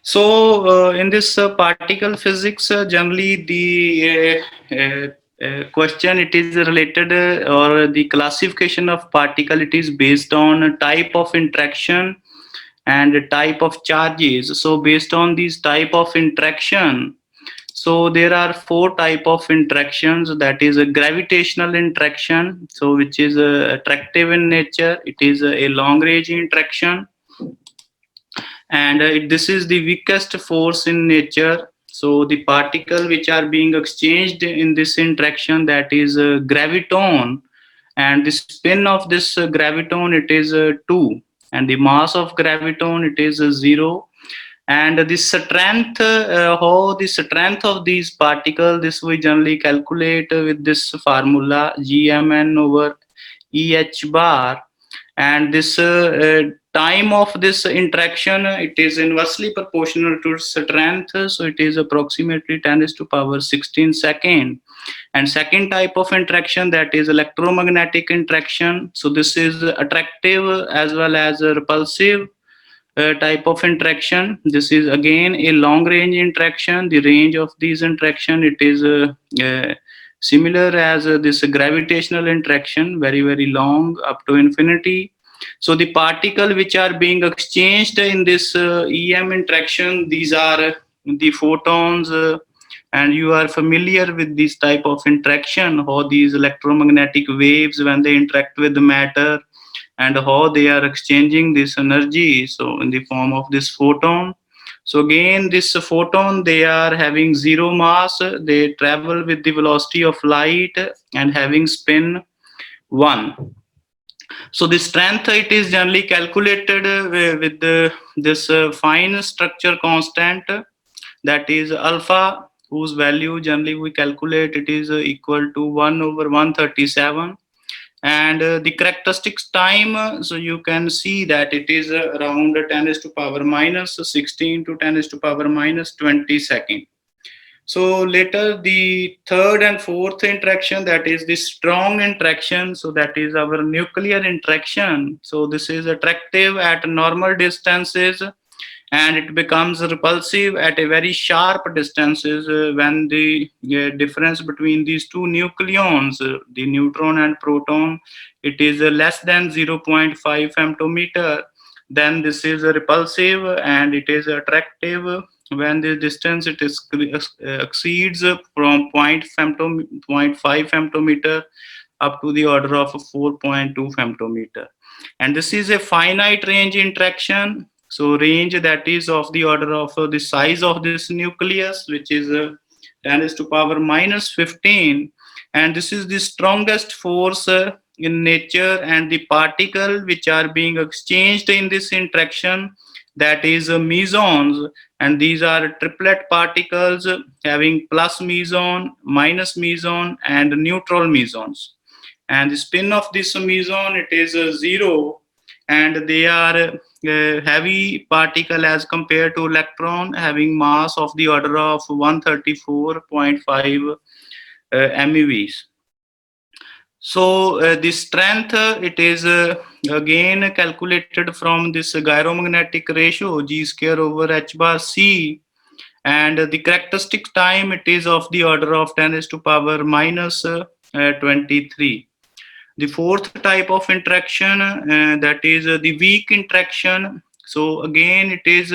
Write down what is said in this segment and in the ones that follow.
So, in this particle physics, generally the question it is related or the classification of particle it is based on a type of interaction and a type of charges. So, based on these type of interaction, so there are four type of interactions. That is a gravitational interaction, so which is attractive in nature. It is a long range interaction, and this is the weakest force in nature. So the particle which are being exchanged in this interaction, that is graviton, and the spin of this graviton it is 2, and the mass of graviton it is 0. And the strength, how the strength of these particles, this we generally calculate with this formula gmn over eh bar. And this time of this interaction it is inversely proportional to strength, so it is approximately 10 is to power 16 second. And second type of interaction, that is electromagnetic interaction, so this is attractive as well as repulsive type of interaction. This is again a long range interaction. The range of these interaction it is similar as this gravitational interaction, very long, up to infinity. So the particle which are being exchanged in this em interaction, these are the photons, and you are familiar with this type of interaction, how these electromagnetic waves when they interact with the matter, and how they are exchanging this energy, so in the form of this photon. So again, this photon, they are having zero mass, they travel with the velocity of light and having spin 1. So the strength it is generally calculated with this fine structure constant, that is alpha, whose value generally we calculate it is equal to 1 over 137. And the characteristics time, so you can see that it is around 10 is to power minus 16 to 10 is to power minus 20 second. So later the third and fourth interaction, that is the strong interaction, so that is our nuclear interaction. So this is attractive at normal distances, and it becomes repulsive at a very sharp distances when the difference between these two nucleons, the neutron and proton, it is less than 0.5 femtometer. Then this is repulsive, and it is attractive when the distance it is exceeds from 0.5 femtometer up to the order of 4.2 femtometer. And this is a finite range interaction, so range that is of the order of the size of this nucleus, which is 10 is to power minus 15. And this is the strongest force in nature, and the particle which are being exchanged in this interaction, that is mesons, and these are triplet particles having plus meson, minus meson, and neutral mesons. And the spin of this meson it is 0, and they are heavy particle as compared to electron, having mass of the order of 134.5 MeVs. So the strength it is again calculated from this gyromagnetic ratio g square over h bar c, and the characteristic time it is of the order of 10 is to power minus 23. The fourth type of interaction, that is the weak interaction. So again, it is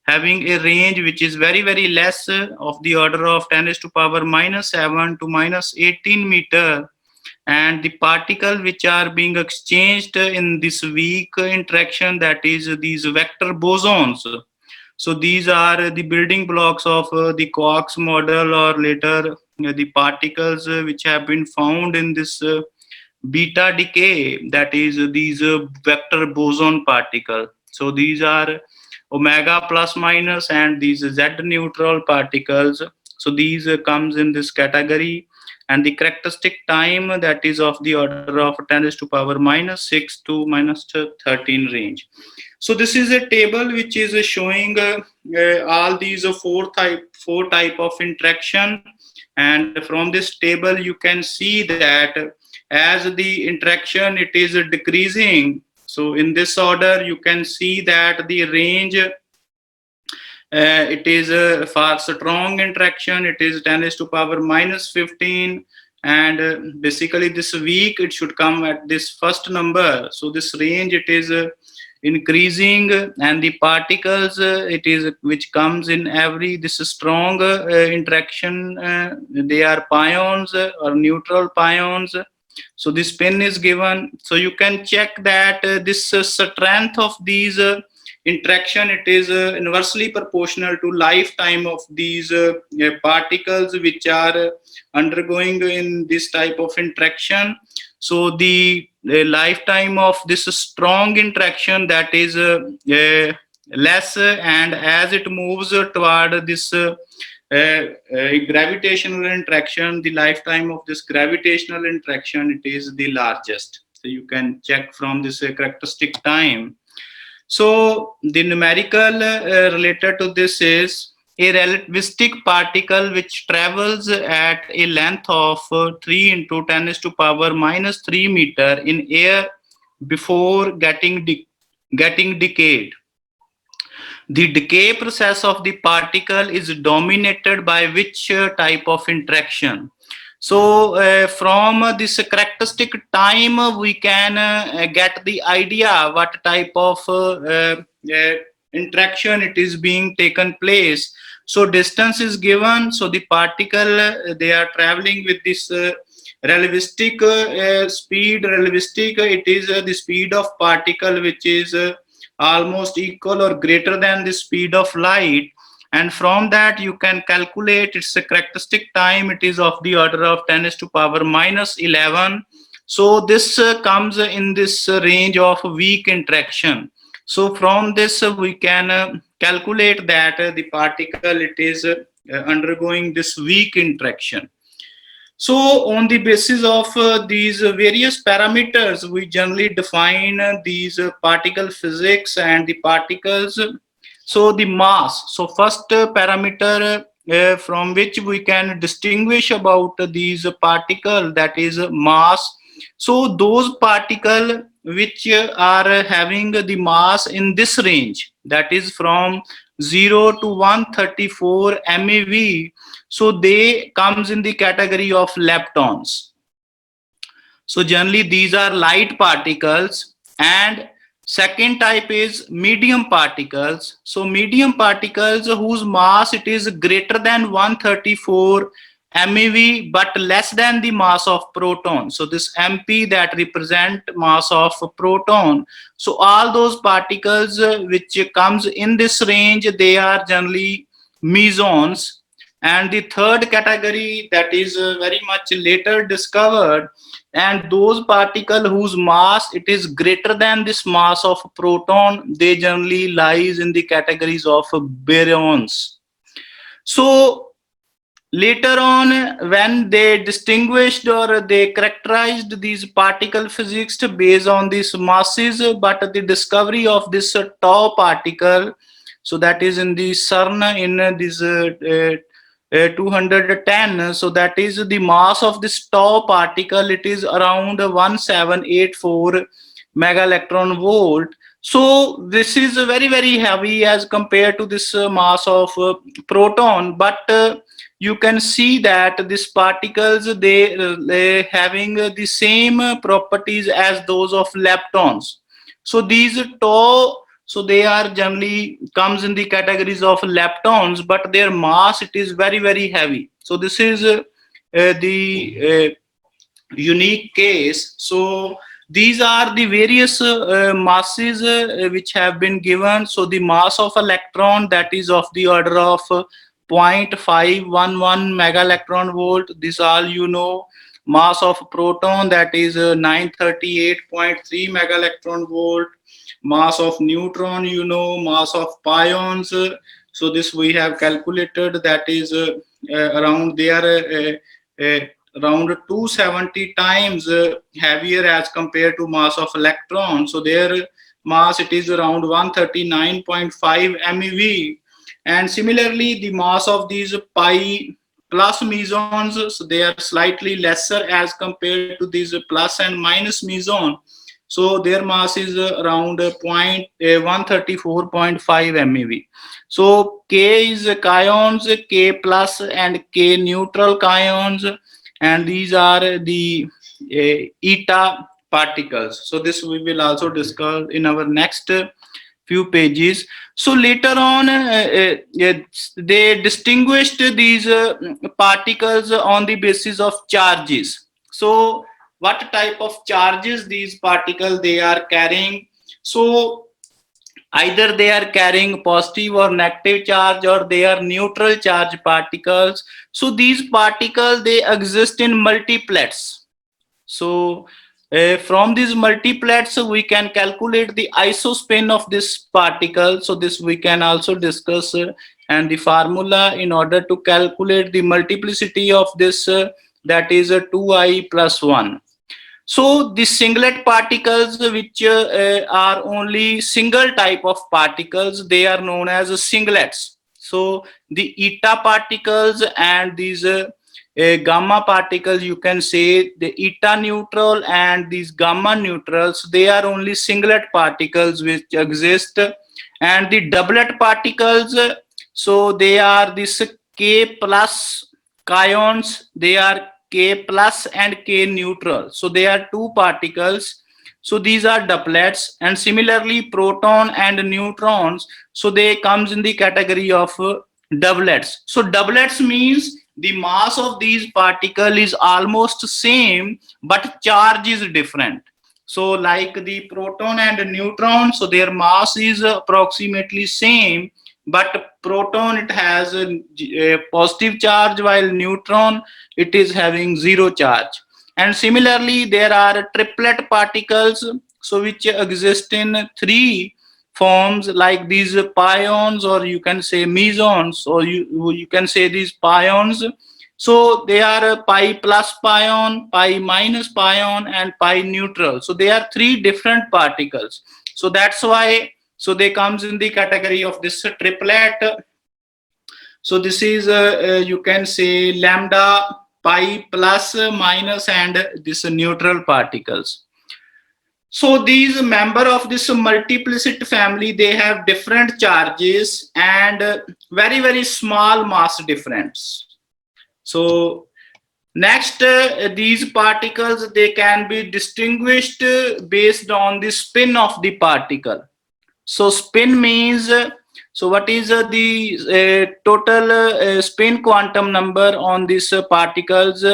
having a range which is very less, of the order of 10 is to power minus 7 to minus 18 meter. And the particle which are being exchanged in this weak interaction, that is these vector bosons. So these are the building blocks of the quarks model, or later the particles which have been found in this beta decay, that is these vector boson particle. So these are omega plus minus and these z neutral particles. So these comes in this category, and the characteristic time that is of the order of 10 is to power minus 6 to minus 13 range. So this is a table which is showing all these four type of interaction, and from this table you can see that as the interaction it is decreasing, so in this order you can see that the range It is for strong interaction, it is 10 raised to power minus 15. And basically this weak, it should come at this first number. So this range, it is increasing, and the particles, it is which comes in every this strong interaction, they are pions or neutral pions. So this spin is given, so you can check that this strength of these interaction, it is inversely proportional to lifetime of these particles which are undergoing in this type of interaction. So the lifetime of this strong interaction, that is less, and as it moves toward this gravitational interaction, the lifetime of this gravitational interaction, it is the largest. So you can check from this characteristic time. So the numerical related to this is a relativistic particle which travels at a length of 3 into 10 to power minus 3 meter in air before getting decayed. The decay process of the particle is dominated by which type of interaction? So from this characteristic time, we can get the idea what type of interaction it is being taken place. So distance is given. So the particle, they are traveling with this relativistic speed. Relativistic, it is the speed of particle which is almost equal or greater than the speed of light. And from that you can calculate its characteristic time. It is of the order of 10 raised to power minus 11. So this comes in this range of weak interaction. So from this we can calculate that the particle, it is undergoing this weak interaction. So on the basis of these various parameters, we generally define these particle physics and the particles. So the mass. So first parameter from which we can distinguish about these particle, that is mass. So those particle which are having the mass in this range, that is from 0 to 134 MeV, so they comes in the category of leptons. So generally these are light particles. And second type is medium particles. So medium particles whose mass, it is greater than 134 MeV but less than the mass of proton. So this MP, that represent mass of proton. So all those particles which comes in this range, they are generally mesons. And the third category, that is very much later discovered, and those particles whose mass, it is greater than this mass of proton, they generally lies in the categories of baryons. So later on, when they distinguished or they characterized these particle physics based on these masses, but the discovery of this tau particle, so that is in the CERN in this 210, so that is the mass of this tau particle, it is around 1784 mega electron volt. So this is very heavy as compared to this mass of proton, but you can see that these particles, they having the same properties as those of leptons. So these tau, so they are generally comes in the categories of leptons, but their mass, it is very heavy. So this is the unique case. So these are the various masses which have been given. So the mass of electron, that is of the order of 0.511 mega electron volt. This all you know. Mass of proton, that is 938.3 mega electron volt. Mass of neutron, you know. Mass of pions, so this we have calculated, that is around, they are around 270 times heavier as compared to mass of electron. So their mass, it is around 139.5 MeV. And similarly, the mass of these pi plus mesons, so they are slightly lesser as compared to these plus and minus meson. So their mass is around 134.5 MeV. So K is kaons, K plus and K neutral kaons, and these are the eta particles. So this we will also discuss in our next few pages. So later on, they distinguished these particles on the basis of charges. So what type of charges these particles they are carrying? So either they are carrying positive or negative charge, or they are neutral charge particles. So these particles they exist in multiplets. So from these multiplets we can calculate the isospin of this particle. So this we can also discuss, and the formula in order to calculate the multiplicity of this, that is 2i plus 1. So the singlet particles, which are only single type of particles, they are known as singlets. So the eta particles and these gamma particles, you can say the eta neutral and these gamma neutrals, they are only singlet particles which exist. And the doublet particles, so they are this K plus kaons, they are K plus and K neutral. So they are two particles. So these are doublets. And similarly, proton and neutrons, so they comes in the category of doublets. So doublets means the mass of these particle is almost same, but charge is different. So like the proton and neutron, so their mass is approximately same, but proton it has a positive charge, while neutron it is having zero charge. And similarly there are triplet particles, so which exist in three forms, like these pions, or you can say mesons, or you can say these pions. So they are pi plus pion, pi minus pion, and pi neutral. So they are three different particles. So that's why, so they comes in the category of this triplet. So this is you can say lambda, pi plus, minus, and this neutral particles. So these member of this multiplicity family, they have different charges and very small mass difference. So next, these particles they can be distinguished based on the spin of the particle. So spin means, so what is the total spin quantum number on these particles?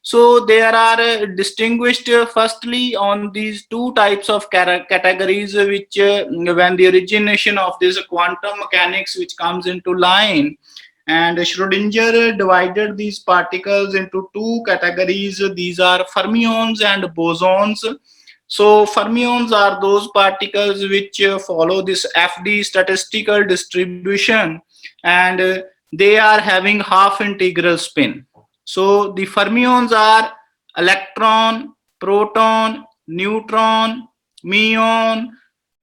So there are distinguished firstly on these two types of categories, which when the origination of this quantum mechanics which comes into line, and Schrodinger divided these particles into two categories. These are fermions and bosons. So fermions are those particles which follow this FD statistical distribution, and they are having half integral spin. So the fermions are electron, proton, neutron, muon,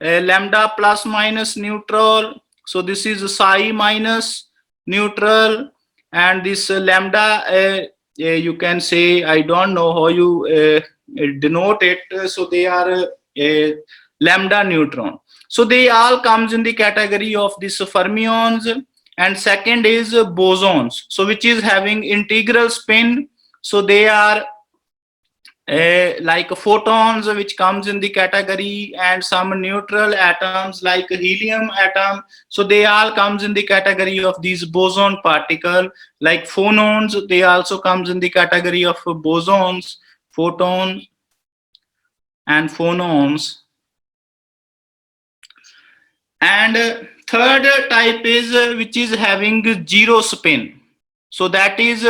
lambda plus minus neutral. So this is psi minus neutral, and this lambda, you can say, I don't know how you denote it. So they are a lambda neutron. So they all comes in the category of this fermions. And second is bosons, so which is having integral spin. So they are like photons, which comes in the category, and some neutral atoms like helium atom. So they all comes in the category of these boson particle. Like phonons, they also comes in the category of bosons, photons and phonons. And third type is which is having zero spin. So that is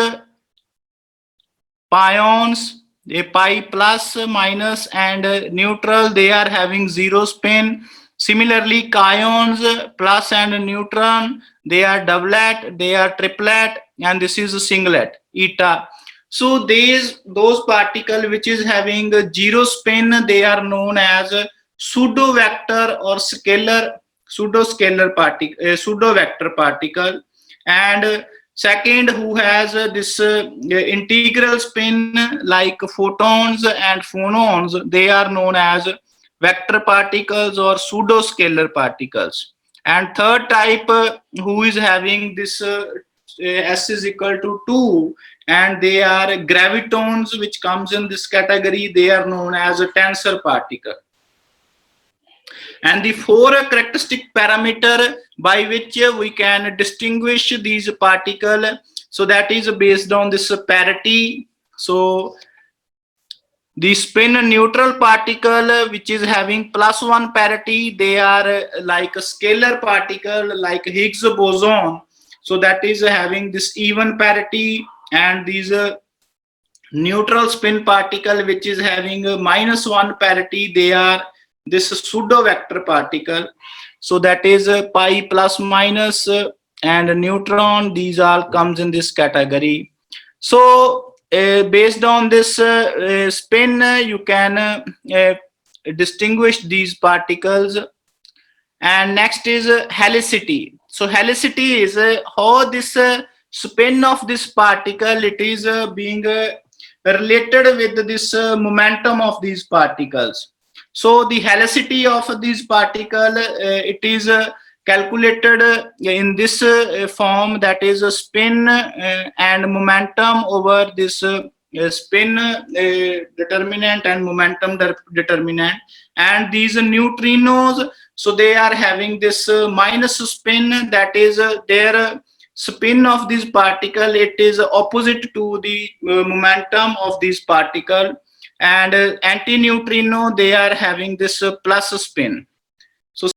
pions, a pi plus, minus, and neutral, they are having zero spin. Similarly, kaons, plus and neutron, they are doublet, they are triplet, and this is a singlet, eta. So those particle which is having a zero spin, they are known as pseudo vector or pseudo vector particle. And second, who has this integral spin like photons and phonons, they are known as vector particles or pseudo-scalar particles. And third type, who is having this S is equal to 2, and they are gravitons, which comes in this category. They are known as a tensor particle. And the four characteristic parameter by which we can distinguish these particle, so that is based on this parity. So the spin neutral particle, which is having +1 parity, they are like a scalar particle like Higgs boson, so that is having this even parity. And these neutral spin particle, which is having a -1 parity, they are this pseudo vector particle, so that is pi plus minus and neutron. These all comes in this category. So based on this spin, you can distinguish these particles. And next is helicity. So helicity is how this spin of this particle, it is being related with this momentum of these particles. So the helicity of this particle, it is calculated in this form, that is a spin and momentum over this spin determinant and momentum determinant. And these neutrinos, so they are having this minus spin, that is their spin of this particle, it is opposite to the momentum of this particle. And antineutrino, they are having this plus spin. So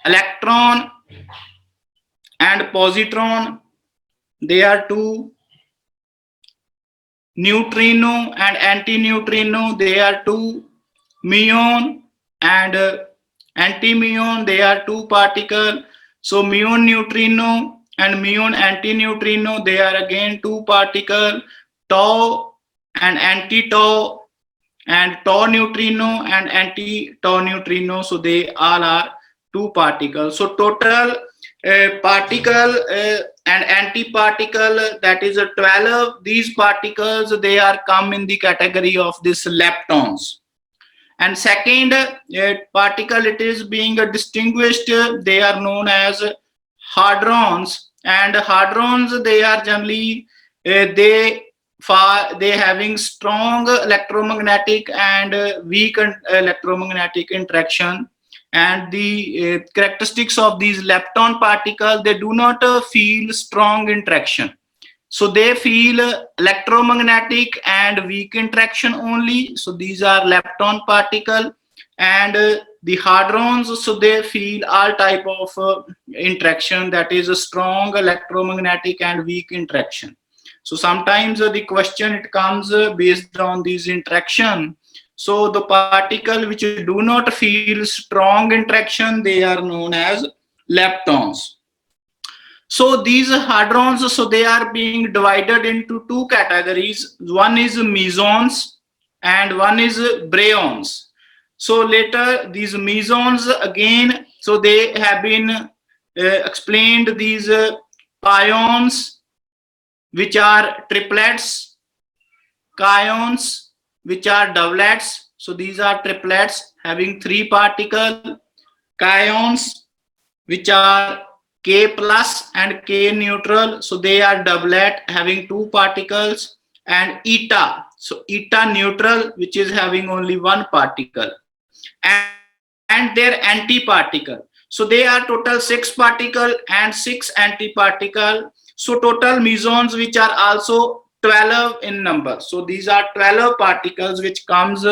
electron and positron, they are two. Neutrino and antineutrino, they are two. Muon and antimuon, they are two particle. So muon neutrino and muon antineutrino, they are again two particle. Tau and anti-tau, and tau neutrino and anti-tau neutrino, so they all are two particles. So total particle and antiparticle, that is a 12. These particles, they are come in the category of this leptons. And second particle, it is being distinguished, they are known as hadrons. And hadrons, they are generally they having strong electromagnetic and weak electromagnetic interaction. And the characteristics of these lepton particles, they do not feel strong interaction. So they feel electromagnetic and weak interaction only. So these are lepton particle. And the hadrons, so they feel all type of interaction, that is a strong electromagnetic and weak interaction. So sometimes the question, it comes based on these interaction. So the particle which do not feel strong interaction, they are known as leptons. So these hadrons, so they are being divided into two categories. One is mesons and one is breons. So later these mesons again, so they have been explained these pions, which are triplets, kaons, which are doublets. So these are triplets having three particle. Kaons, which are K plus and K neutral, so they are doublet having two particles. And eta, so eta neutral, which is having only one particle. And their antiparticle, so they are total 6 particle and 6 antiparticle. So total mesons, which are also 12 in number. So these are 12 particles which comes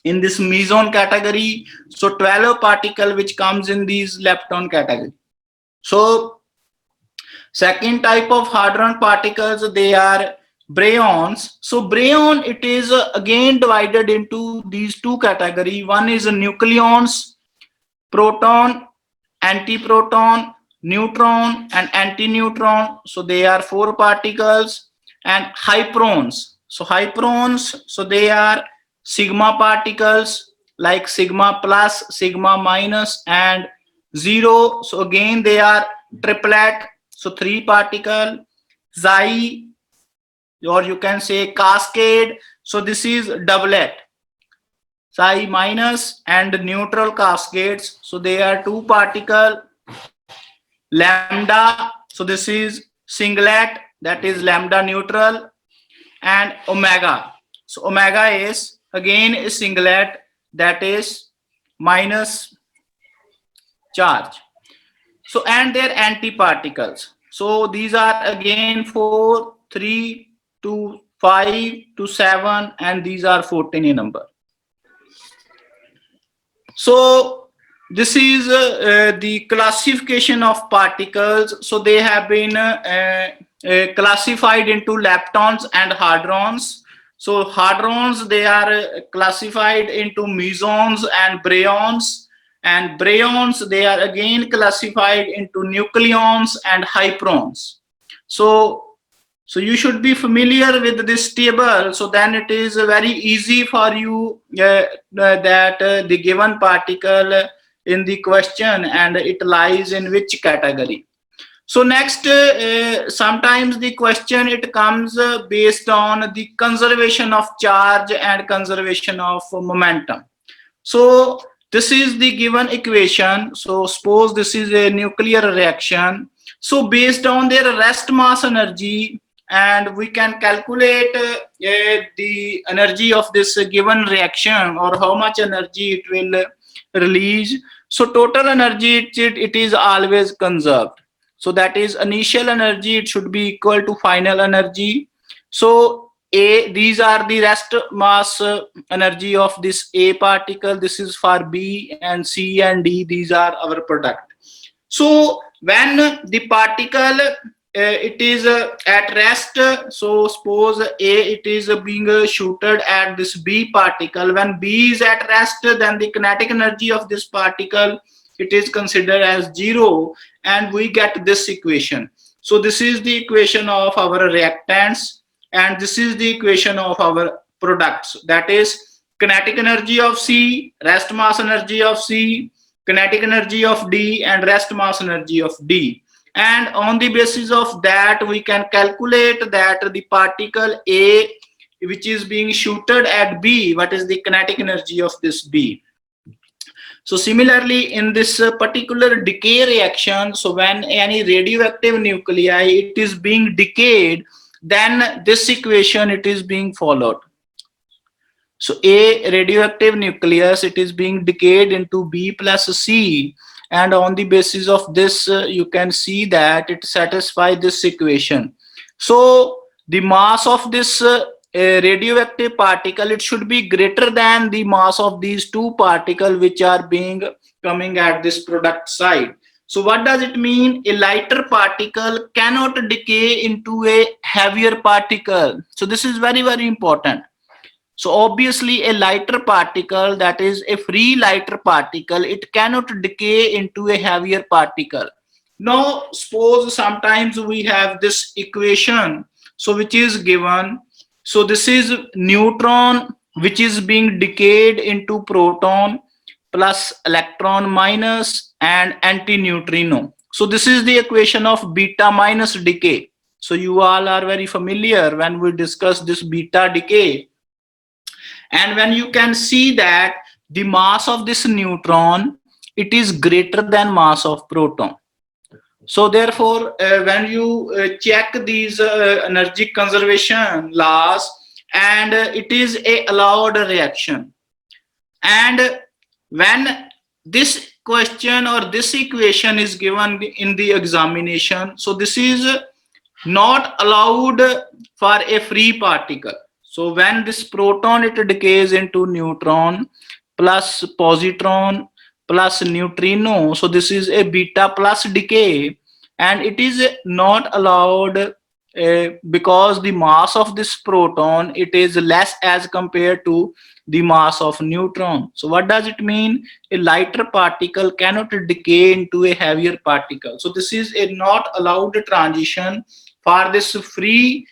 in this meson category. So 12 particle which comes in these lepton category. So second type of hadron particles, they are breons. So breon, it is again divided into these two categories. One is nucleons, proton, antiproton, neutron and antineutron. So they are 4 particles. And hyperons, so hyperons, so they are sigma particles like sigma plus, sigma minus and 0. So again they are triplet, so 3 particle. Xi, or you can say cascade. So this is doublet, psi minus and neutral cascades. So they are two particle, lambda, so this is singlet, that is lambda neutral, and omega. So omega is again a singlet, that is minus charge. So and their antiparticles. So these are again 4, 3 to 5 to 7, and these are 14 in number. So this is the classification of particles. So they have been classified into leptons and hadrons. So hadrons, they are classified into mesons and breons, and breons, they are again classified into nucleons and hyperons. So you should be familiar with this table, so then it is very easy for you that the given particle in the question and it lies in which category. So next, sometimes the question it comes based on the conservation of charge and conservation of momentum. So this is the given equation. So suppose this is a nuclear reaction. So based on their rest mass energy, and we can calculate the energy of this given reaction, or how much energy it will release. So total energy, it is always conserved. So that is initial energy, it should be equal to final energy. So these are the rest mass energy of this A particle. This is for B, and C and D, these are our product. So when the particle it is at rest, so suppose A, it is being shooted at this B particle. When B is at rest, then the kinetic energy of this particle, it is considered as 0, and we get this equation. So this is the equation of our reactants, and this is the equation of our products, that is kinetic energy of C, rest mass energy of C, kinetic energy of D, and rest mass energy of D. And on the basis of that, we can calculate that the particle A, which is being shooted at B, what is the kinetic energy of this B. So similarly, in this particular decay reaction, so when any radioactive nuclei, it is being decayed, then this equation, it is being followed. So A radioactive nucleus, it is being decayed into B plus C, and on the basis of this you can see that it satisfies this equation. So the mass of this radioactive particle, it should be greater than the mass of these two particles which are being coming at this product side. So what does it mean? A lighter particle cannot decay into a heavier particle. So this is very, very important. So obviously a lighter particle, that is a free lighter particle, it cannot decay into a heavier particle. Now suppose sometimes we have this equation, so which is given. So this is neutron which is being decayed into proton plus electron minus and antineutrino. So this is the equation of beta minus decay. So you all are very familiar when we discuss this beta decay. And when you can see that the mass of this neutron, it is greater than mass of proton. So therefore, when you check these energy conservation laws, and it is a allowed reaction. And when this question or this equation is given in the examination, so this is not allowed for a free particle. So when this proton, it decays into neutron plus positron plus neutrino, so this is a beta plus decay, and it is not allowed because the mass of this proton, it is less as compared to the mass of neutron. So what does it mean? A lighter particle cannot decay into a heavier particle. So this is a not allowed transition for this free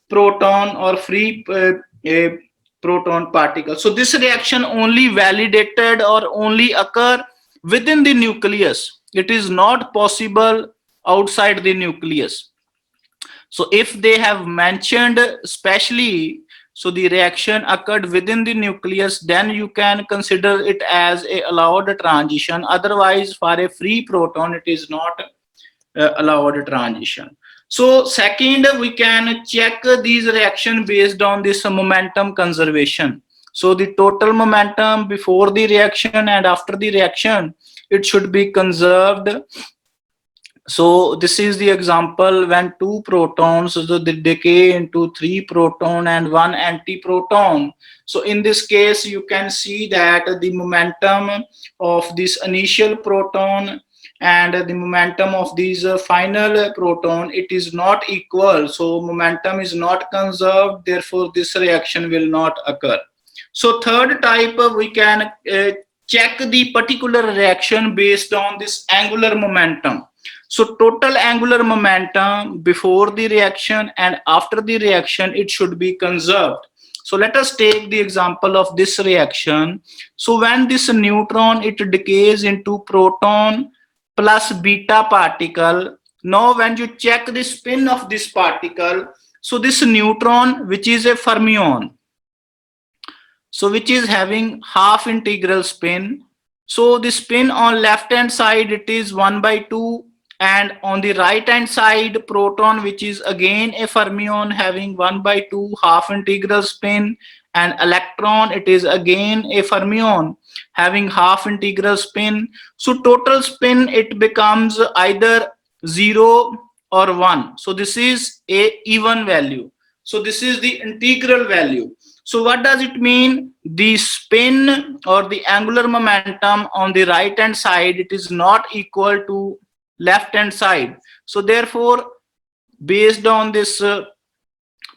proton or free a proton particle. So this reaction only validated or only occur within the nucleus. It is not possible outside the nucleus. So if they have mentioned specially, so the reaction occurred within the nucleus, then you can consider it as a allowed transition. Otherwise, for a free proton, it is not allowed transition. So second, we can check these reaction based on this momentum conservation. So the total momentum before the reaction and after the reaction, it should be conserved. So this is the example when two protons, so they decay into three proton and one antiproton. So in this case, you can see that the momentum of this initial proton and the momentum of these final proton, it is not equal. So momentum is not conserved. Therefore, this reaction will not occur. So third type, we can check the particular reaction based on this angular momentum. So total angular momentum before the reaction and after the reaction, it should be conserved. So let us take the example of this reaction. So when this neutron, it decays into proton plus beta particle. Now when you check the spin of this particle, so this neutron, which is a fermion, so which is having half integral spin. So the spin on left hand side, it is 1 by 2, and on the right hand side, proton, which is again a fermion having 1 by 2 half integral spin, and electron, it is again a fermion having half integral spin. So total spin, it becomes either 0 or 1. So this is a even value. So this is the integral value. So what does it mean? The spin or the angular momentum on the right hand side, it is not equal to left hand side. So therefore, based on this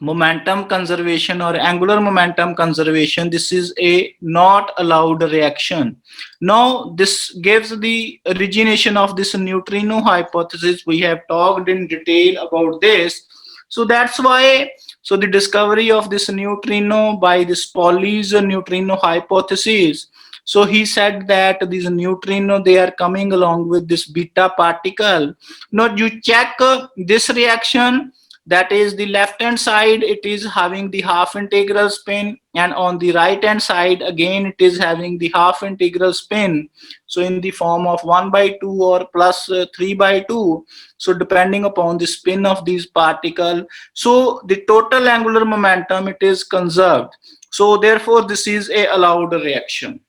momentum conservation or angular momentum conservation, this is a not allowed reaction. Now this gives the origination of this neutrino hypothesis. We have talked in detail about this. So that's why, so the discovery of this neutrino by this Pauli's neutrino hypothesis. So he said that these neutrino, they are coming along with this beta particle. Now you check this reaction, that is the left hand side, it is having the half integral spin, and on the right hand side again it is having the half integral spin, so in the form of 1 by 2 or plus 3 by 2. So depending upon the spin of these particle, so the total angular momentum, it is conserved. So therefore this is a allowed reaction.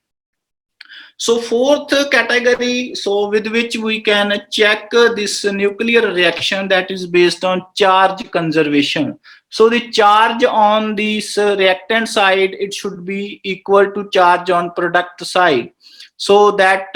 So fourth category, so with which we can check this nuclear reaction, that is based on charge conservation. So the charge on this reactant side, it should be equal to charge on product side. So that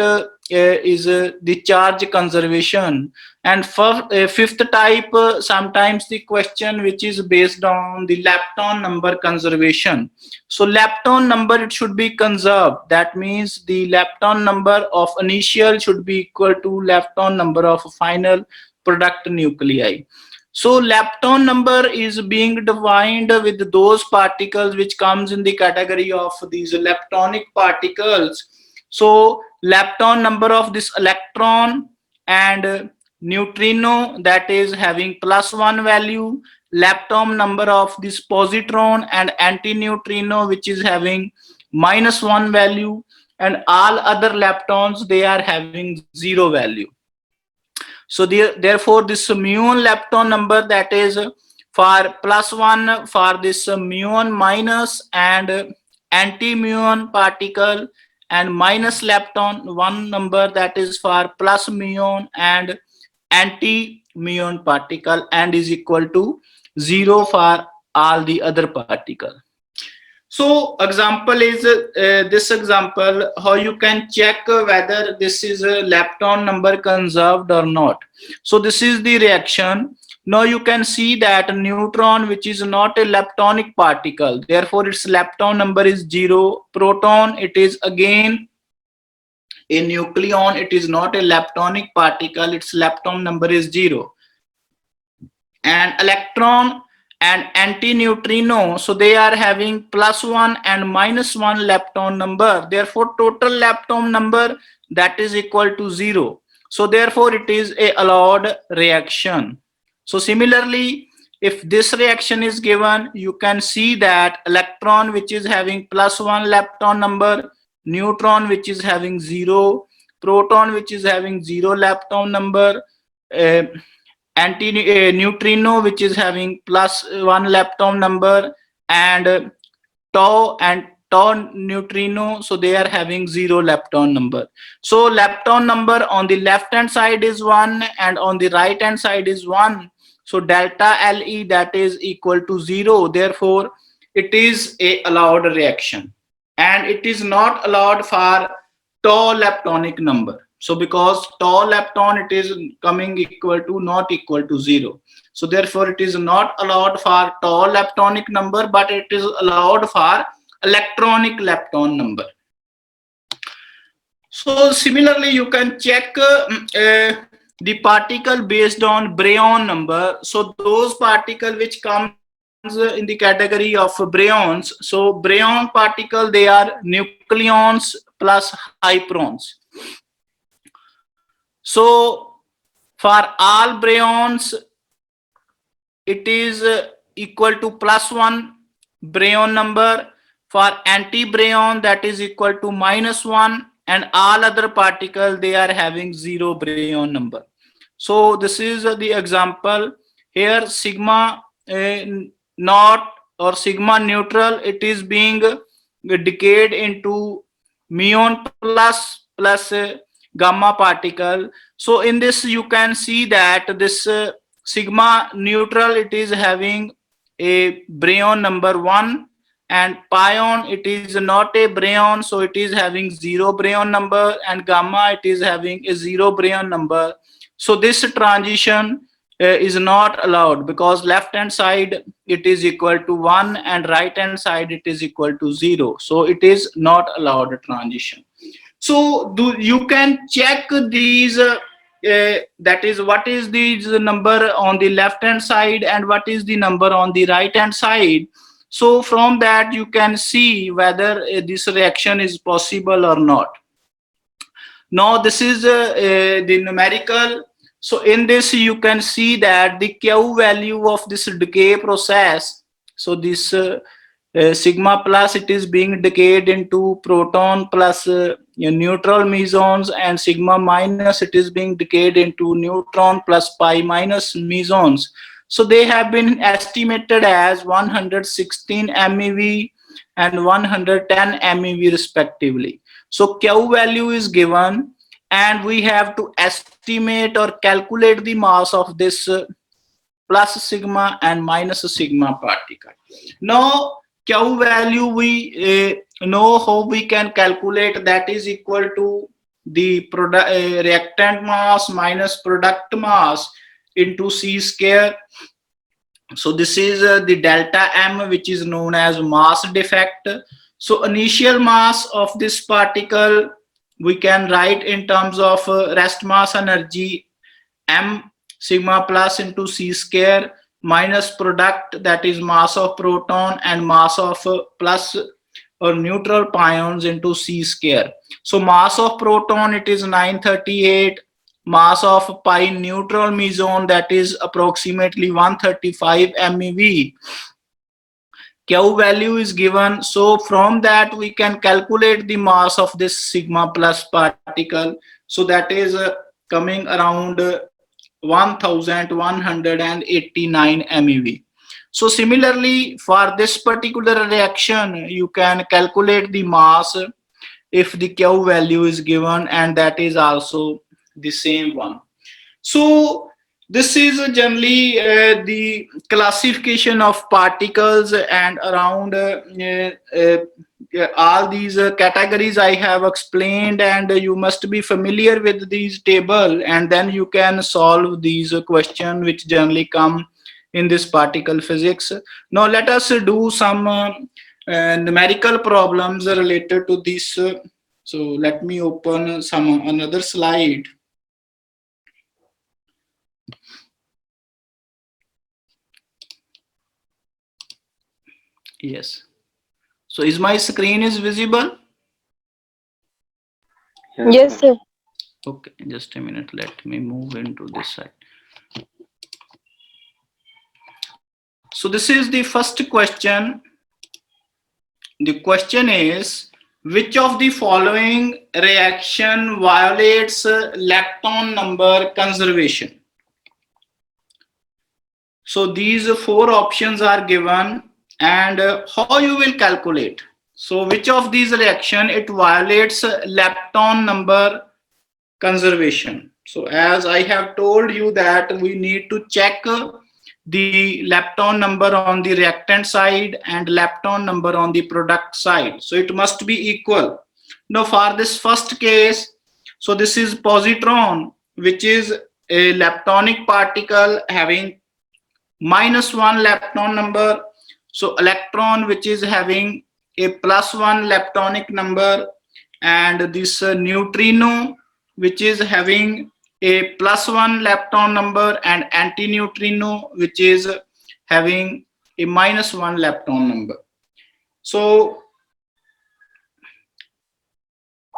is the charge conservation. And for fifth type, sometimes the question which is based on the lepton number conservation. So lepton number, it should be conserved. That means the lepton number of initial should be equal to lepton number of final product nuclei. So lepton number is being defined with those particles which comes in the category of these leptonic particles. So lepton number of this electron and neutrino, that is having +1 value, lepton number of this positron and antineutrino, which is having -1 value, and all other leptons, they are having 0 value. So therefore this muon lepton number, that is for +1 for this muon minus and anti-muon particle, and minus lepton 1 number, that is for plus muon and anti-muon particle, and is equal to 0 for all the other particle. So example is this example, how you can check whether this is a lepton number conserved or not. So this is the reaction. Now you can see that a neutron, which is not a leptonic particle, therefore its lepton number is 0. Proton, it is again a nucleon, it is not a leptonic particle, its lepton number is 0. And electron and antineutrino, so they are having +1 and -1 lepton number, therefore total lepton number, that is equal to 0. So therefore it is a allowed reaction. So similarly, if this reaction is given, you can see that electron which is having +1 lepton number, neutron which is having 0, proton which is having 0 lepton number, uh, neutrino which is having +1 lepton number, and tau and tau neutrino, so they are having 0 lepton number. So lepton number on the left hand side is 1 and on the right hand side is 1. So delta Le, that is equal to 0. Therefore it is a allowed reaction, and it is not allowed for tau leptonic number. So because tau lepton, it is coming equal to not equal to 0. So therefore it is not allowed for tau leptonic number, but it is allowed for electronic lepton number. So similarly, you can check the particle based on Breon number. So those particle which comes in the category of Breons. So Breon particle, they are nucleons plus hyperons. So for all Breons, it is equal to +1 Breon number. For anti-Breon, that is equal to -1, and all other particles, they are having 0 Breon number. So this is the example here. Sigma naught or sigma neutral, it is being decayed into muon plus gamma particle. So in this you can see that this sigma neutral, it is having a Breon number 1, and pion, it is not a Breon, so it is having 0 Breon number, and gamma, it is having a 0 Breon number. So this transition is not allowed, because left hand side it is equal to 1 and right hand side it is equal to 0. So it is not allowed transition. So you can check these that is, what is the number on the left hand side and what is the number on the right hand side. So from that you can see whether this reaction is possible or not. Now this is the numerical. So in this you can see that the Q value of this decay process. So this sigma plus, it is being decayed into proton plus neutral mesons, and sigma minus, it is being decayed into neutron plus pi minus mesons. So they have been estimated as 116 MeV and 110 MeV respectively. So Q value is given, and we have to estimate or calculate the mass of this plus sigma and minus sigma particle. Now Q value, we know how we can calculate. That is equal to the product reactant mass minus product mass into C square. So this is the delta M, which is known as mass defect. So initial mass of this particle we can write in terms of rest mass energy, M sigma plus into C square minus product, that is mass of proton and mass of plus or neutral pions into C square. So mass of proton, it is 938, mass of pi neutral meson, that is approximately 135 MeV. Q value is given. So from that we can calculate the mass of this sigma plus particle. So that is coming around 1189 MeV. So similarly, for this particular reaction, you can calculate the mass if the Q value is given, and that is also the same one. So this is generally the classification of particles, and around all these categories I have explained, and you must be familiar with these table, and then you can solve these questions which generally come in this particle physics. Now let us do some numerical problems related to this. So let me open some another slide. Yes. So is my screen is visible? Yes, sir. Okay, just a minute. Let me move into this side. So this is the first question. The question is, which of the following reaction violates lepton number conservation? So these four options are given, and how you will calculate. So which of these reaction it violates lepton number conservation? So as I have told you that we need to check the lepton number on the reactant side and lepton number on the product side. So it must be equal. Now for this first case, so this is positron, which is a leptonic particle having -1 lepton number. So electron, which is having a +1 leptonic number, and this neutrino, which is having a +1 lepton number, and antineutrino, which is having a -1 lepton number. So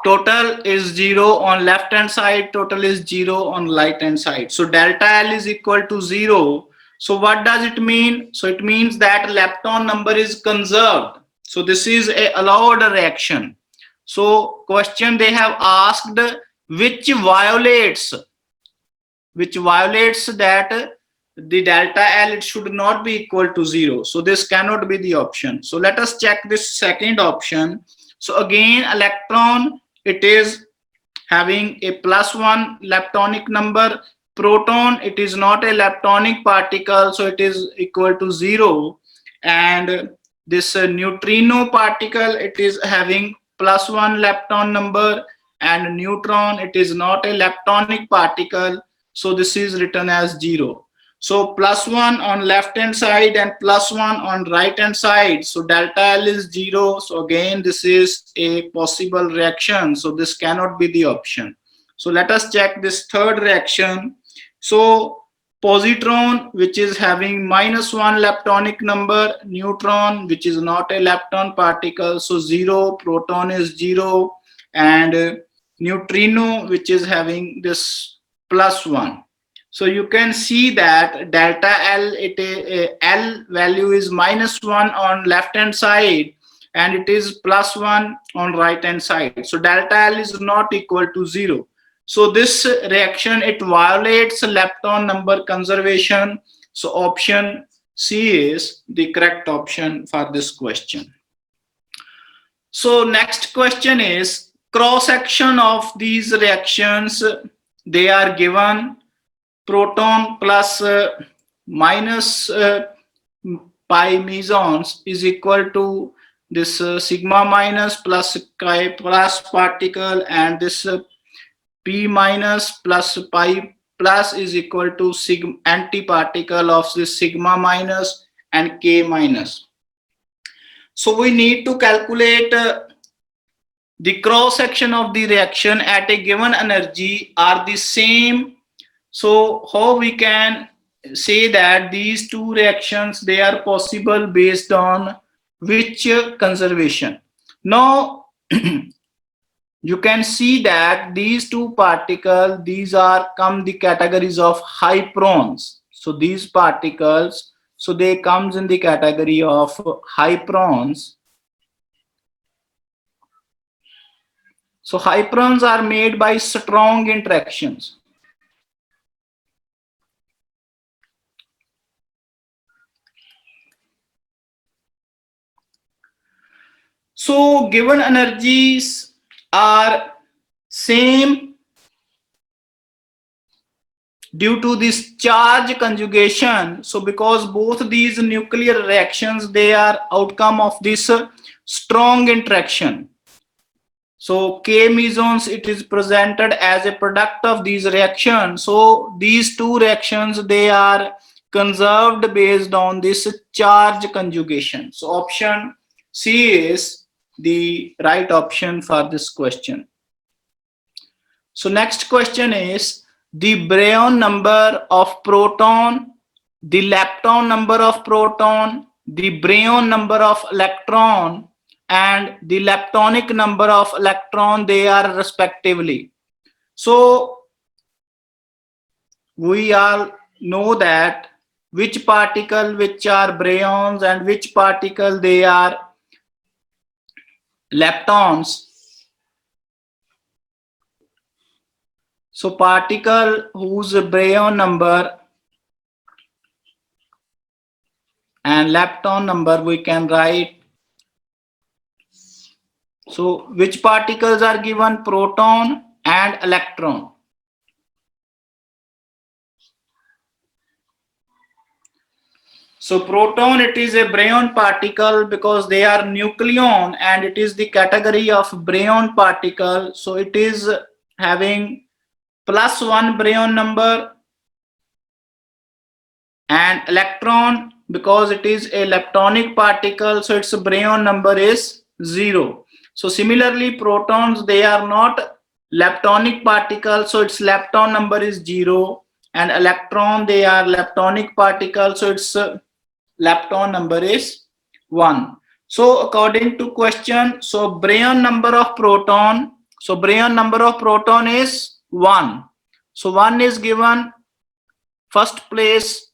total is 0 on left hand side, total is 0 on right hand side. So delta L is equal to 0. So what does it mean? So it means that lepton number is conserved. So this is a allowed reaction. So question they have asked, which violates that the delta L, it should not be equal to 0. So this cannot be the option. So let us check this second option. So again, electron, it is having a +1 leptonic number. Proton, it is not a leptonic particle, so it is equal to 0. And this neutrino particle, it is having +1 lepton number, and neutron, it is not a leptonic particle, so this is written as 0. So +1 on left hand side and +1 on right hand side. So delta L is 0. So again, this is a possible reaction. So this cannot be the option. So let us check this third reaction. So positron, which is having -1 leptonic number, neutron, which is not a lepton particle, so 0, proton is 0, and neutrino, which is having this +1. So you can see that delta L, L value is -1 on left hand side, and it is +1 on right hand side. So delta L is not equal to 0. So this reaction, it violates lepton number conservation. So option C is the correct option for this question. So next question is cross section of these reactions. They are given proton plus minus pi mesons is equal to this sigma minus plus chi plus particle, and this p minus plus pi plus is equal to sigma antiparticle of this sigma minus and k minus. So we need to calculate the cross section of the reaction at a given energy are the same. So how we can say that these two reactions, they are possible based on which conservation? Now you can see that these two particles, these are come the categories of hyperons. So these particles, so they comes in the category of hyperons. So hyperons are made by strong interactions. So given energies are same due to this charge conjugation. So because both these nuclear reactions, they are outcome of this strong interaction. So K mesons, it is presented as a product of these reactions. So these two reactions, they are conserved based on this charge conjugation. So option C is the right option for this question. So next question is the Breon number of proton, the lepton number of proton, the Breon number of electron, and the leptonic number of electron, they are respectively. So we all know that which particle which are Breons and which particle they are leptons. So particle whose Breon number and lepton number we can write. So which particles are given? Proton and electron. So proton, it is a Breon particle because they are nucleon and it is the category of Breon particle. So it is having +1 Breon number, and electron, because it is a leptonic particle, so its Breon number is 0. So similarly, protons, they are not leptonic particles, so its lepton number is 0, and electron, they are leptonic particles, so its lepton number is 1. So according to question, so Breon number of proton, so Breon number of proton is 1. So 1 is given first place.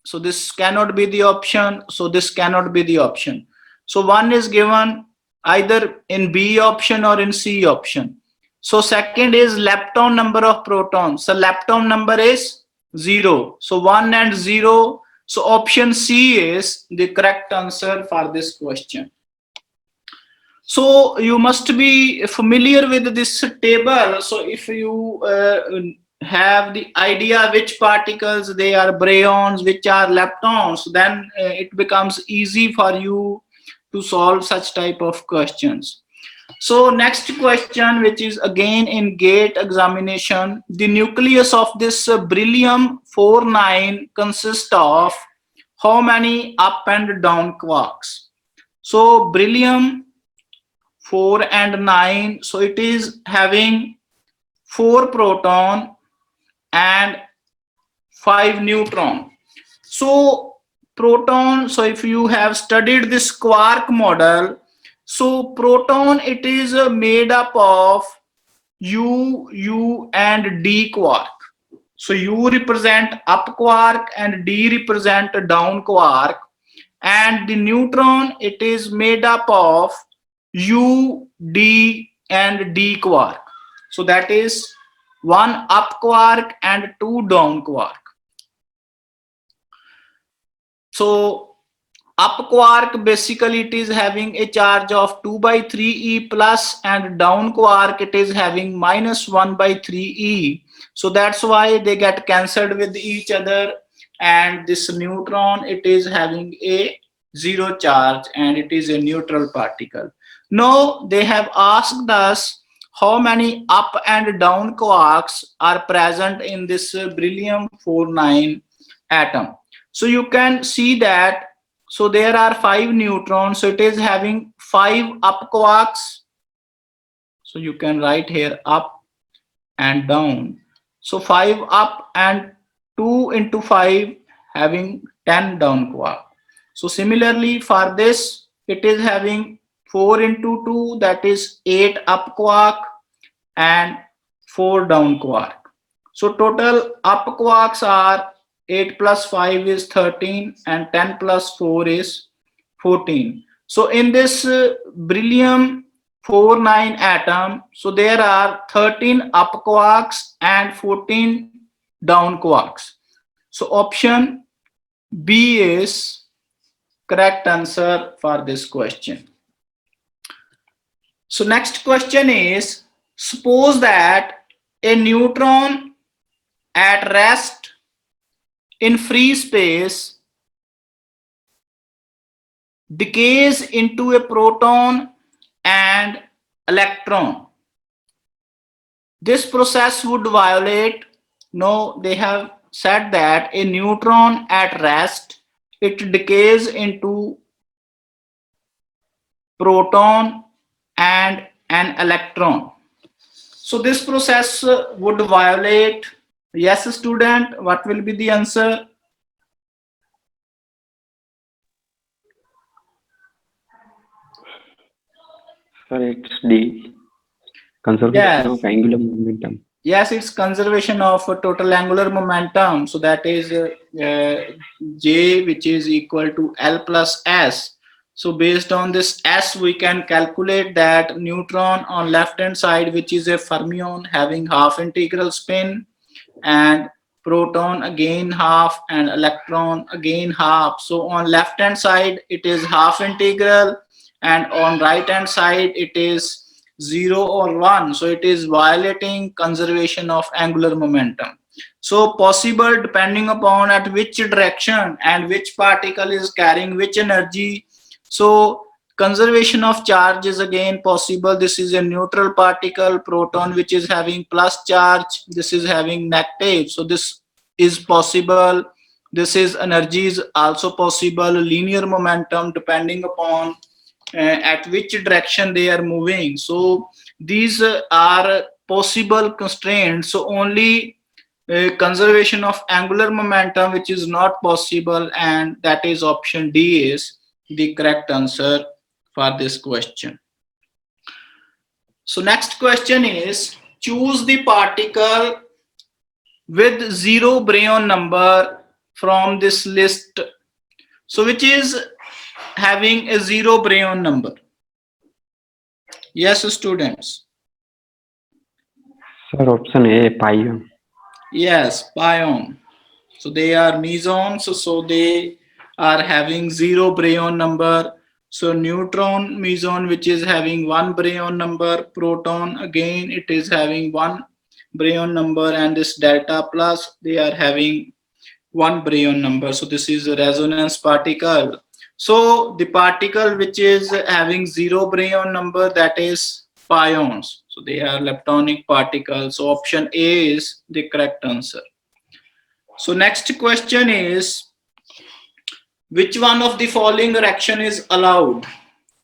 So this cannot be the option. So this cannot be the option. So 1 is given either in B option or in C option. So second is lepton number of protons. So lepton number is 0. So 1 and 0. So option C is the correct answer for this question. So you must be familiar with this table. So if you have the idea which particles they are Breons, which are leptons, then it becomes easy for you to solve such type of questions. So next question, which is again in GATE examination, the nucleus of this beryllium 49 consists of how many up and down quarks? So beryllium 4 and 9, so it is having 4 proton and 5 neutron. So proton, so if you have studied this quark model, so proton, it is made up of U and D quark. So U represent up quark and D represent down quark, and the neutron, it is made up of U, D and D quark. So that is 1 up quark and 2 down quark. So up quark, basically it is having a charge of 2 by 3e plus, and down quark it is having minus 1 by 3e. So that's why they get cancelled with each other, and this neutron, it is having a 0 charge and it is a neutral particle. Now they have asked us how many up and down quarks are present in this beryllium 49 atom. So you can see that, so there are 5 neutrons, so it is having 5 up quarks. So you can write here up and down. So 5 up and 2 into 5 having 10 down quark. So similarly for this, it is having 4 into 2, that is 8 up quark and 4 down quark. So total up quarks are 8 plus 5 is 13 and 10 plus 4 is 14. So in this beryllium 49 atom, so there are 13 up quarks and 14 down quarks. So option B is correct answer for this question. So next question is, suppose that a neutron at rest in free space decays into a proton and electron. This process would violate, no, they have said that a neutron at rest, it decays into proton and an electron. So this process would violate, yes student, what will be the answer? Sir, it's D. Conservation of angular momentum. Yes, it's conservation of total angular momentum. So that is J, which is equal to L plus S. So based on this S, we can calculate that neutron on left hand side, which is a fermion having half integral spin, and proton again half, and electron again half. So on left hand side it is half integral, and on right hand side it is 0 or 1. So it is violating conservation of angular momentum. So possible depending upon at which direction and which particle is carrying which energy. So conservation of charge is again possible. This is a neutral particle, proton, which is having plus charge. This is having negative. So this is possible. This is energy is also possible. Linear momentum depending upon at which direction they are moving. So these are possible constraints. So only conservation of angular momentum which is not possible, and that is option D is the correct answer for this question. So next question is, choose the particle with 0 Breon number from this list. So which is having a 0 Breon number? Yes, students. Sir, option A, pion. Yes, pion. So they are mesons, so they are having 0 Breon number. So neutron meson, which is having 1 Breon number, proton again it is having 1 Breon number, and this delta plus they are having 1 Breon number. So this is a resonance particle. So the particle which is having 0 Breon number, that is pions. So they are leptonic particles. So option A is the correct answer. So next question is, which one of the following reaction is allowed?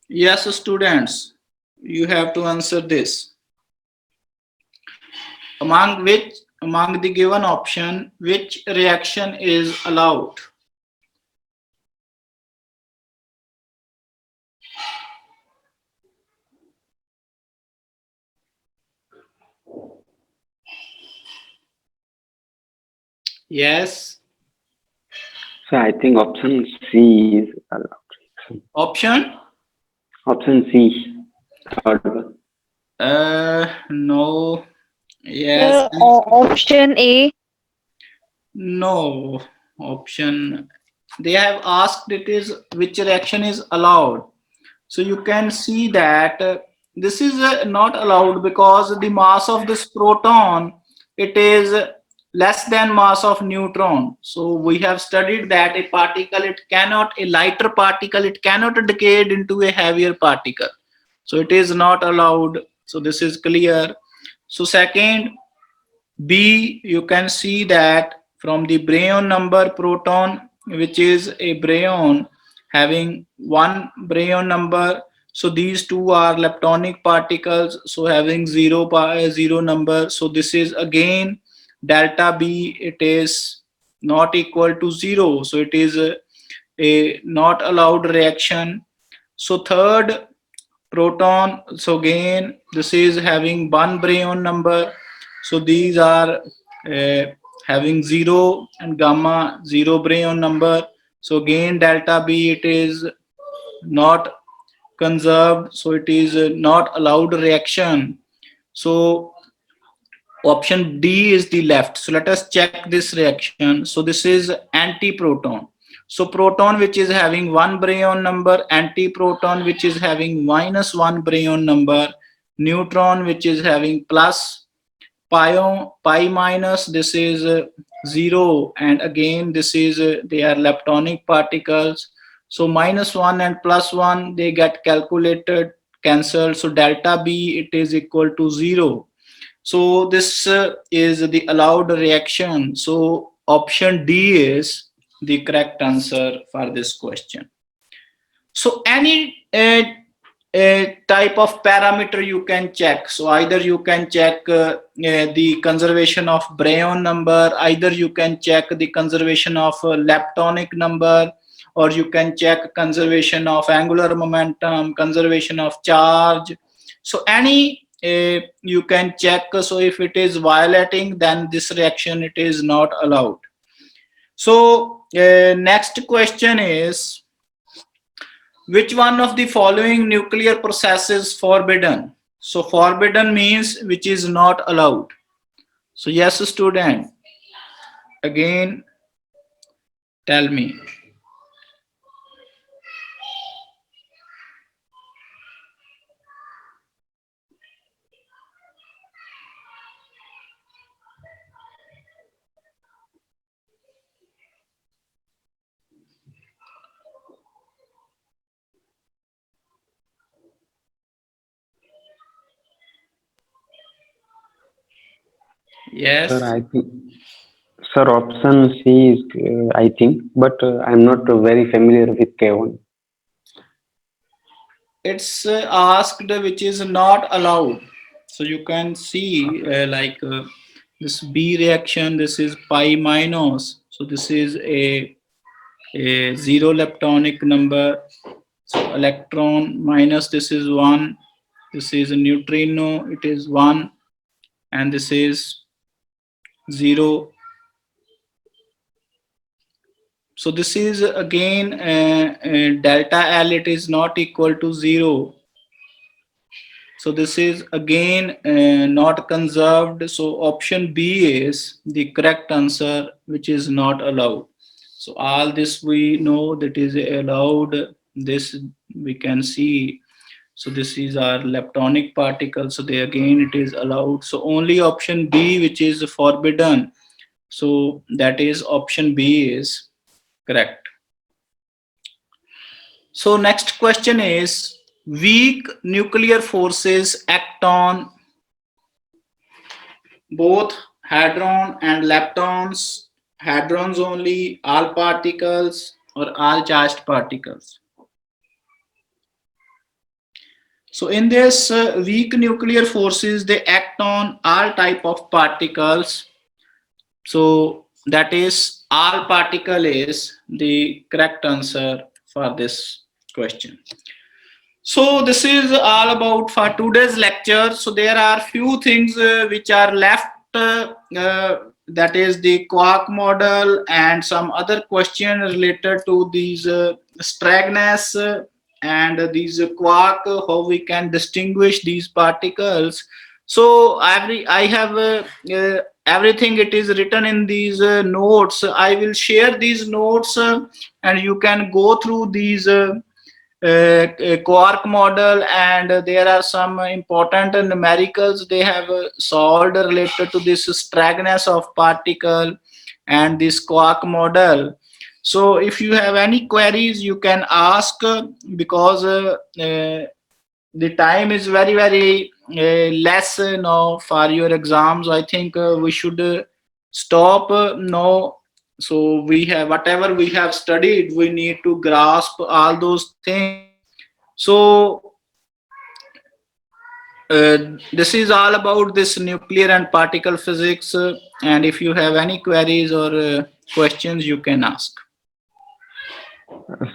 Yes, students, you have to answer this. Among the given option, which reaction is allowed? Yes. So I think option C is allowed. Option? Option C. Third one. No. Yes. Option A. No. Option. They have asked it is which reaction is allowed. So you can see that this is not allowed because the mass of this proton, it is less than mass of neutron. So we have studied that a particle, a lighter particle, it cannot decay into a heavier particle. So it is not allowed. So this is clear. So second, B, you can see that from the Breon number proton, which is a Breon having 1 Breon number. So these two are leptonic particles, so having 0 number. So this is again delta B, it is not equal to 0. So it is a not allowed reaction. So third, proton, so again this is having 1 Breon number. So these are having 0 and gamma 0 Breon number. So again delta B, it is not conserved, so it is not allowed reaction. So option D is the left. So let us check this reaction. So this is anti-proton. So proton which is having 1 Breon number, anti-proton which is having minus 1 Breon number, neutron which is having plus pi minus, this is 0, and again this is they are leptonic particles. So minus 1 and plus 1 they get calculated, cancelled. So delta B, it is equal to 0. So this is the allowed reaction. So option D is the correct answer for this question. So any type of parameter you can check. So either you can check the conservation of Breon number, either you can check the conservation of leptonic number, or you can check conservation of angular momentum, conservation of charge. So any you can check. So if it is violating, then this reaction it is not allowed. So next question is, which one of the following nuclear process is forbidden? So forbidden means which is not allowed. So yes, student, again tell me. Sir, Yes, I think, sir, option C is, I think, but I'm not very familiar with K1. it's asked which is not allowed. So you can see this B reaction, this is pi minus. So this is a zero leptonic number. So electron minus, this is 1. This is a neutrino, it is 1. And this is 0. So this is again delta L, it is not equal to 0. So this is again not conserved. So option B is the correct answer, which is not allowed. So all this we know that is allowed. This we can see. So this is our leptonic particle. So they again it is allowed. So only option B which is forbidden. So that is option B is correct. So next question is, weak nuclear forces act on both hadron and leptons, hadrons only, all particles, or all charged particles. So in this weak nuclear forces, they act on all type of particles. So that is all particle is the correct answer for this question. So this is all about for today's lecture. So there are few things which are left, that is the quark model and some other question related to these straightness and these quark, how we can distinguish these particles. So I have everything it is written in these notes. I will share these notes and you can go through these quark model, and there are some important numericals they have solved related to this straightness of particle and this quark model. So if you have any queries you can ask, because the time is very less now for your exams. I think we should stop now. So we have whatever we have studied, we need to grasp all those things. So this is all about this nuclear and particle physics, and if you have any queries or questions you can ask.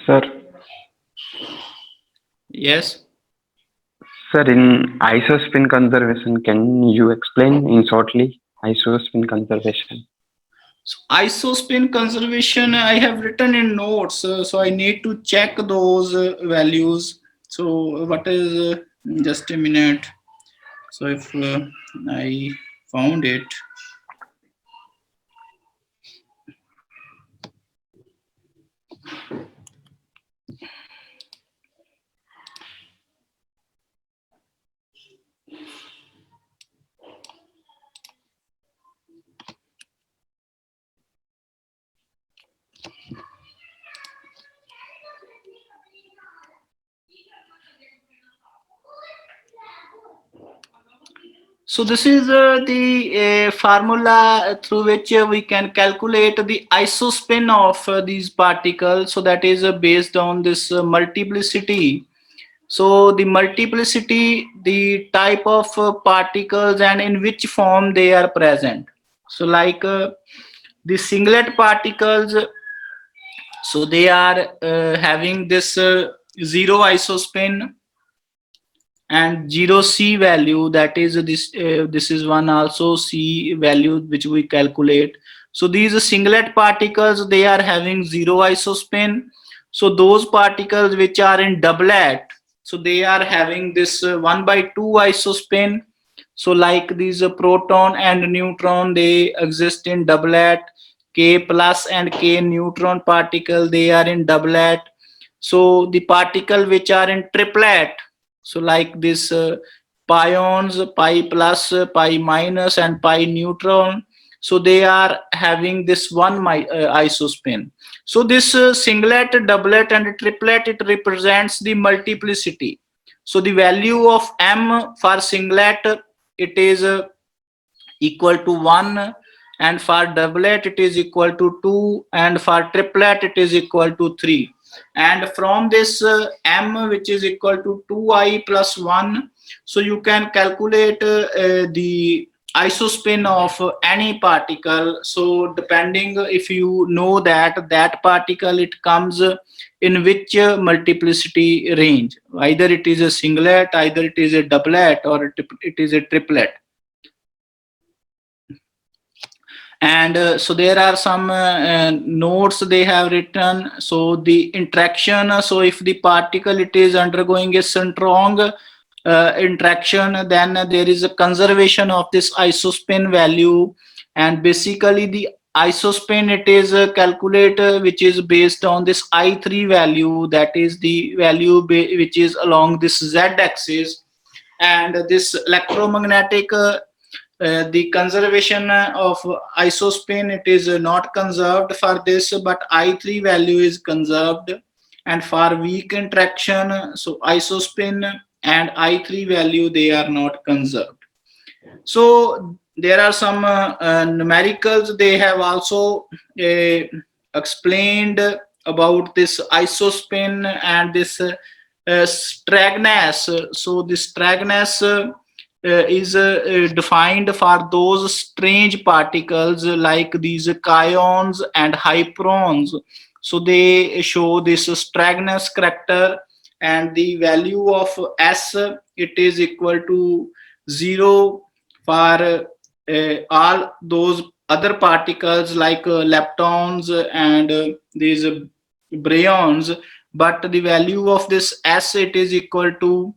Sir, Yes. sir, in isospin conservation, can you explain in shortly isospin conservation? So isospin conservation I have written in notes, so I need to check those values. So what is just a minute. So if I found it. So this is the formula through which we can calculate the isospin of these particles. So that is based on this multiplicity. So the multiplicity, the type of particles and in which form they are present. So like the singlet particles, so they are having this zero isospin. and 0 C value, that is this is one also C value which we calculate. So these singlet particles, they are having 0 isospin. So those particles which are in doublet, so they are having this 1 by 2 isospin. So like these proton and neutron, they exist in doublet. K plus and K neutron particle, they are in doublet. So the particle which are in triplet, so like this pions, pi plus, pi minus, and pi neutron, so they are having this one isospin. So this singlet, doublet, and triplet, it represents the multiplicity. So the value of m for singlet, it is equal to 1, and for doublet it is equal to 2, and for triplet it is equal to 3. And from this m, which is equal to 2i plus 1, so you can calculate the isospin of any particle. So depending, if you know that that particle, it comes in which multiplicity range, either it is a singlet, either it is a doublet, or it is a triplet. And so there are some notes they have written. So the interaction, so if the particle, it is undergoing a strong interaction, then there is a conservation of this isospin value. And basically the isospin, it is a calculator which is based on this I3 value, that is the value which is along this z axis. And this electromagnetic the conservation of isospin, it is not conserved for this, but I3 value is conserved. And for weak interaction, so isospin and I3 value, they are not conserved. So there are some numericals they have also explained about this isospin and this straightness. So this straightness is defined for those strange particles like these kaons and hyperons. So they show this straightness character, and the value of S, it is equal to 0 for all those other particles like leptons and these breons. But the value of this S, it is equal to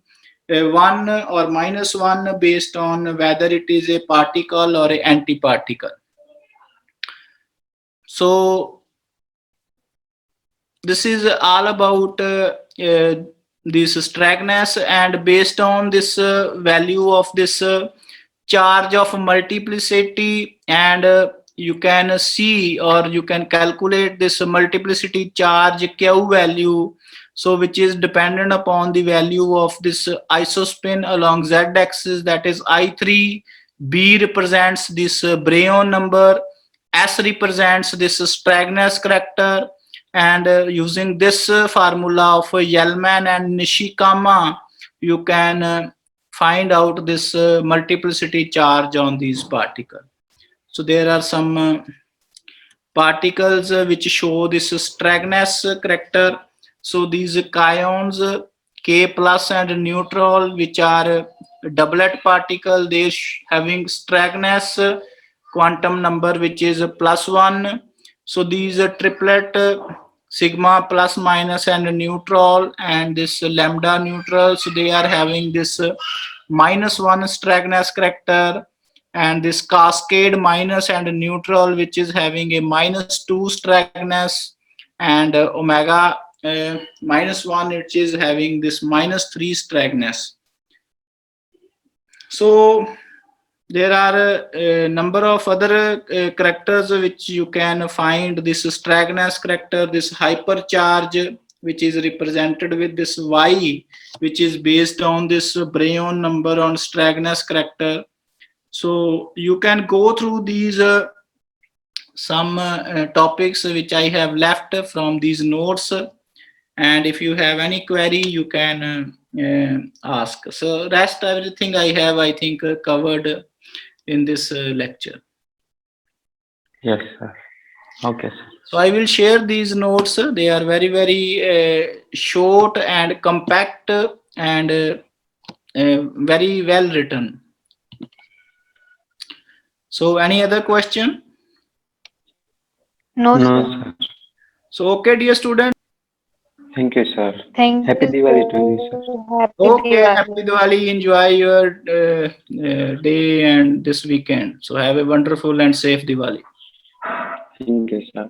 1 or minus 1 based on whether it is a particle or an antiparticle. So this is all about this straightness, and based on this value of this charge of multiplicity, and you can see or you can calculate this multiplicity charge Q value, so which is dependent upon the value of this isospin along z axis, that is I3. B represents this Breon number, S represents this straightness character, and using this formula of Yellman and Nishikama, you can find out this multiplicity charge on these particles. So there are some particles which show this straightness character. So these kaons, K plus and neutral, which are doublet particle, they having straightness quantum number which is +1. So these triplet sigma plus minus and neutral, and this lambda neutral, so they are having this -1 straightness character. And this cascade minus and neutral, which is having a -2 straightness, and omega -1, which is having this -3 straightness. So there are a number of other characters which you can find. This straightness character, this hypercharge, which is represented with this Y, which is based on this Breon number on straightness character. So you can go through these some topics which I have left from these notes, and if you have any query, you can ask. So rest everything I have, I think, covered in this lecture. Yes, sir. Okay, sir. So I will share these notes. They are very short and compact, and very well written. So any other question? No, No, sir. sir. So okay, dear student. Thank you, sir. Thank Happy you, Diwali to you, sir. sir. Happy Okay, happy Diwali. Diwali. Enjoy your day and this weekend. So have a wonderful and safe Diwali. Thank you, sir.